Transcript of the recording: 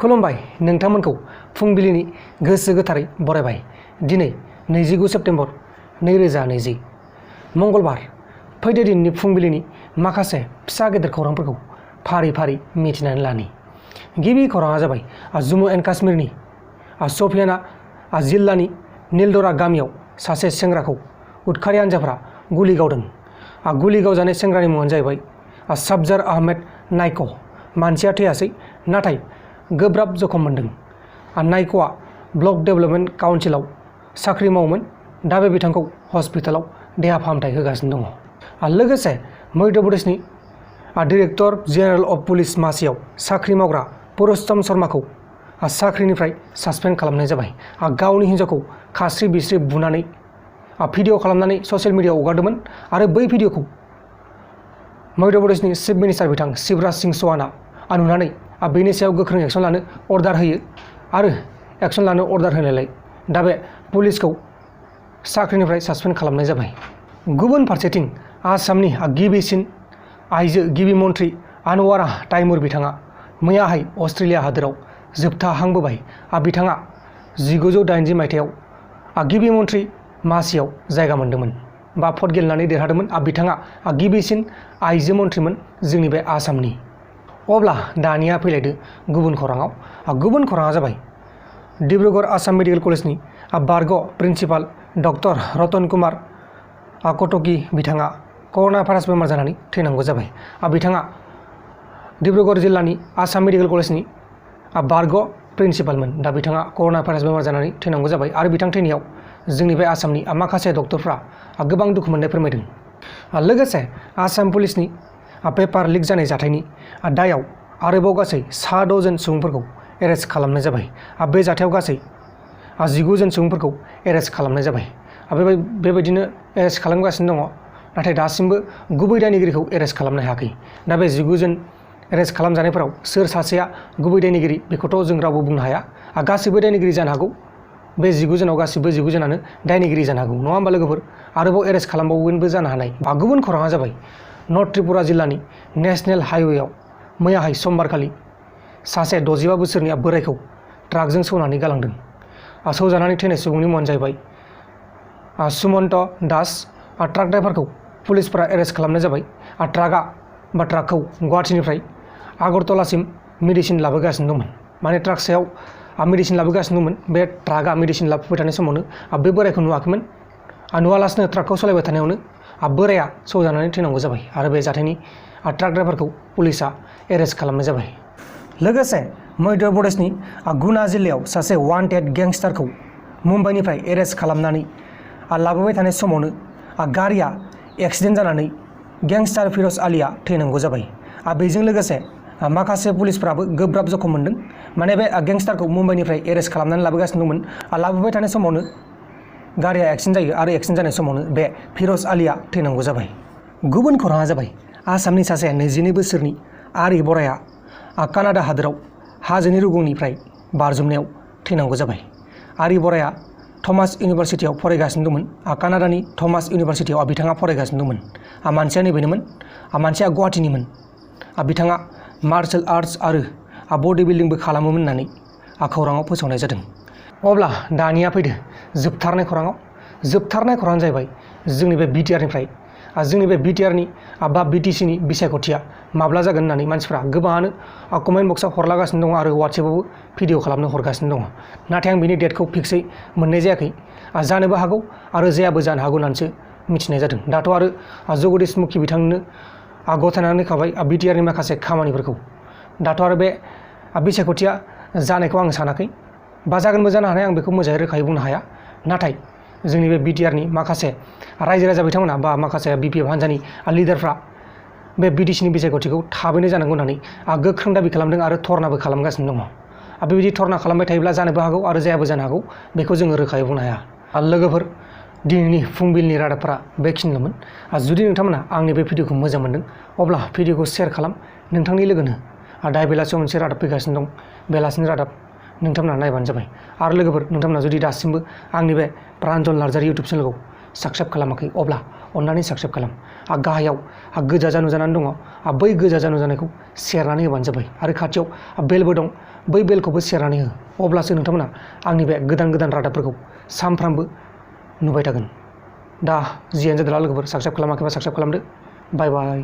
खुलुमबाय नोंथांमोनखौ फुंबिलिनि गोसो गोथारै बरायबाय। दिनै 29 सेप्तेम्बर 2020 मंगलबार। फैदो दिननि फुंबिलिनि माखासे फिसा गेदेर खौरांफोरखौ फारि फारि मिथिनानै लानि। गिबि खौराङा जाबाय जम्मु एन्ड काश्मीरनि शपियाना जिल्लानि नीलदरा गामियाव सासे सेंग्राखौ उदखारि हानजाफोरा गुलि गावदों। गुलि गावजानाय सेंग्रानि मुङानो जाहैबाय साबजार आहमेद नाइक। मानसिया थैयासै नाथाय गोब्राब जखम मोनदों। नाइकआ ब्लक डेभेलपमेन्ट काउन्सिलाव साख्रि मावोमोन। दा बे बिथांखौ हस्पिटालाव देहा फाहामथाय होगासिनो दङ। लोगोसे मध्य प्रदेशनि डाइरेक्टर जेनेरेल अफ पुलिस मासियाव साख्रि मावग्रा पुरुषोत्तम शर्माखौ साख्रिनिफ्राय सासपेन्ड खालामनाय जाबाय। गावनि हिन्जावखौ खास्रि बिस्रि बुनानै भिडिअ खालामनानै ससियेल मिडियाआव हगारदोंमोन आरो बै भिडिअखौ मध्य प्रदेशनि चिफ मिनिस्टार बिथां शिवराज सिंह चौहानआ नुनानै बेनि सायाव गोख्रों एक्सन लानो अर्डार होयो आरो एक्सन लानो अर्डार होनायलाय दा बे पुलिसखौ साख्रिनिफ्राय सासपेन्ड खालामनाय जाबाय। गुबुन फारसेथिं आसामनि गिबिसिन आइजो गिबि मन्थ्रि आनवारा ताइमुर बिथाङा मैयाहाय अस्ट्रेलिया हादोराव जोबथाहांबोबाय। बिथाङा 1980 मायथाइयाव गिबि मन्थ्रि मासियाव जायगा मोन्दोंमोन बा भट गेलेनानै देरहादोंमोन। बिथाङा गिबिसिन आइजो मन्थ्रिमोन जोंनि बे आसामनि। अब्ला दानिया फैलायदो गुबुन खौराङाव। गुबुन खौराङा जाबाय डिब्रुगड़ आसाम मेडिकेल कलेजनि बारग' प्रिन्सिपाल डक्टर रतन कुमार कटकि बिथाङा कर'ना भाइरास बेमार जानानै थैनांगौ जाबाय। बिथाङा डिब्रुगड़ जिल्लानि आसाम मेडिकेल कलेजनि बारग' प्रिन्सिपालमोन। दा बिथाङा कर'ना भाइरास बेमार जानानै थैनांगौ जाबाय आरो बिथां थैनायाव जोंनि बे आसामनि माखासे डक्टरफ्रा गोबां दुखु मोननाय फोरमायदों। लोगोसे आसाम पुलिसनि पेपार लिक जानाय जाथायनि दायाव आरोबाव गासै 6 जन सुबुंफोरखौ एरेस्ट खालामनाय जाबाय। बे जाथायाव गासै 19 जन सुबुंफोरखौ एरेस्ट खालामनाय जाबाय। बेबायदिनो एरेस्ट खालामगासिनो दङ नाथाय दासिमबो गुबै दायनिगिरिखौ एरेस्ट खालामनो हायाखै। दा बे 19 जन एरेस्ट खालामजानायफोराव सोर सासेया गुबै दायनिगिरि बेखौथ' जों रावबो बुंनो हाया। गासैबो दायनिगिरि जानो हागौ। बे 19 जनाव गासैबो 19 जनानो दायनिगिरि जानो हागौ, नङा होमबा लोगोफोर? आरोबाव एरेस्ट खालामबावगोनबो जानो हानाय। गुबुन खौराङा जाबाय नर्थ त्रिपुरा जिल्लानि नेशनेल हाइवेआव मैयाहाय समबारखालि सासे 65 बोसोरनि बोराइखौ ट्राकजों सौनानै गालांदों। सौजानानै थैनाय सुबुंनि मुङानो जाहैबाय सुमन्त दास। ट्राक ड्राइभारखौ पुलिसफोरा एरेस्ट खालामनाय जाबाय। ट्राकखौ गुवाहाटीनिफ्राय आगरतलासिम मेडिसिन लाबोगासिनो दंमोन। माने ट्राक सायाव मेडिसिन लाबोगासिनो दंमोन। बे ट्राकआ मेडिसिन लाबोबाय थानाय समावनो बे बोराइखौ नुवाखैमोन। नुवालासिनो ट्राकखौ सालायबाय थानायावनो बोराया सौजानानै थैनांगौ जाबाय आरो बे जाथायनि ट्राक ड्राइभारखौ पुलिसा एरेस्ट खालामनाय जाबाय। लोगोसे मध्य प्रदेशनि गुना जिल्लायाव सासे वान्टेड गेंस्टारखौ मुम्बाइनिफ्राय एरेस्ट खालामनानै लाबोबाय थानाय समावनो गारिया एक्सिडेन्ट जानानै गेंस्टार फिर'ज आलीआ थैनांगौ जाबाय। बेजों लोगोसे माखासे पुलिसफ्राबो गोब्राब जखम मोन्दों। माने बे गेंस्टारखौ मुम्बाइनिफ्राय एरेस्ट खालामनानै लाबोगासिनो दंमोन। लाबोबाय थानाय समावनो गारिया एक्सिडेन्ट जायो आरो एक्सिडेन्ट जानाय समावनो बे फिर'ज आलीआ थैनांगौ जाबाय। गुबुन खौराङा जाबाय आसामनि सासे 22 बोसोरनि आरि बराया कानाडा हादोराव हाजोनि रुगुंनिफ्राय बारजुमनायाव थैनांगौ जाबाय। आरि बराया थमास इउनिभार्सिटियाव फरायगासिनो दंमोन। कानाडानि थमास इउनिभार्सिटियाव बिथाङा फरायगासिनो दंमोन। मानसिया नैबेनोमोन, मानसिया गुवाहाटीनिमोन। बिथाङा मार्शेल आर्ट्स आरो बडि बिल्डिंबो खालामोमोन होननानै खौराङाव फोसावनाय जादों। अब्ला दानिया फैदो जोबथारनाय खौराङाव। जोबथारनाय खौराङानो जाहैबाय जोंनि बे बिटिआरनिफ्राय जोंनि बे बिटिआरनि बा बिटिसिनि बिसायख'थिया माब्ला जागोन होननानै मानसिफ्रा गोबाङानो कमेन्ट बक्सआव हरलागासिनो दङ आरो वाट्सएपआवबो भिडिअ खालामनो हरगासिनो दङ। नाथाय आं बिनि डेटखौ फिक्सै मोननाय जायाखै। जानोबो हागौ आरो जायाबो जानो हागौ होननानैसो मिथिनाय जादों। दाथ' आरो जगदीश मुखी बिथांनो गथायनानै होखाबाय बिटिआरनि माखासे खामानिफोरखौ। दाथ' आरो बे बिसायख'थिया जानायखौ आं सानाखै, बा जागोनबो जानो हानाय, आं बेखौ मोजाङै रोखायै बुंनो हाया। नाथाय जोंनि बे बिटिआरनि माखासे रायजो राजा बिथांमोना बा माखासे बिपिएफ हान्जानि लिडारफ्रा बे बिटिसिनि बिसायख'थिखौ थाबैनो जानांगौ होननानै गोख्रों दाबि खालामदों आरो धर्नाबो खालामगासिनो दङ। बेबायदि धर्ना खालामबाय थायोब्ला जानोबो हागौ आरो जायाबो जानो हागौ, बेखौ जोङो रोखायै बुंनो हाया। लोगोफोर, दिनैनि फुंबिलिनि रादाबफोरा बेखिनिल'मोन। जुदि नोंथांमोना आंनि बे भिडिअखौ मोजां मोनदों अब्ला भिडिअखौ शेयार खालाम नोंथांनि लोगोनो। दा बेलासियाव मोनसे रादाब फैगासिनो दं, बेलासिनि रादाब नोंथांमोना नायबानो जाबाय। आरो लोगोफोर, नोंथांमोना जुदि दासिमबो आंनि बे प्रान्जल नार्जारि इउटुब चेनेलखौ साबस्क्राइब खालामाखै अब्ला अन्नानै साबस्क्राइब खालाम। गाहायाव गोजा नुजानानै दङ, बै गोजा नुजानायखौ सेरनानै होबानो जाबाय। आरो खाथियाव बेलबो दं, बै बेलखौबो सेरनानै हो, अब्लासो नोंथांमोना आंनि बे गोदान गोदान रादाबफोरखौ सानफ्रामबो नुबाय थागोन। दा जियानो जादोला लोगोफोर, साबस्क्राइब खालामाखैबा साबस्क्राइब खालामदो। बाय बाय।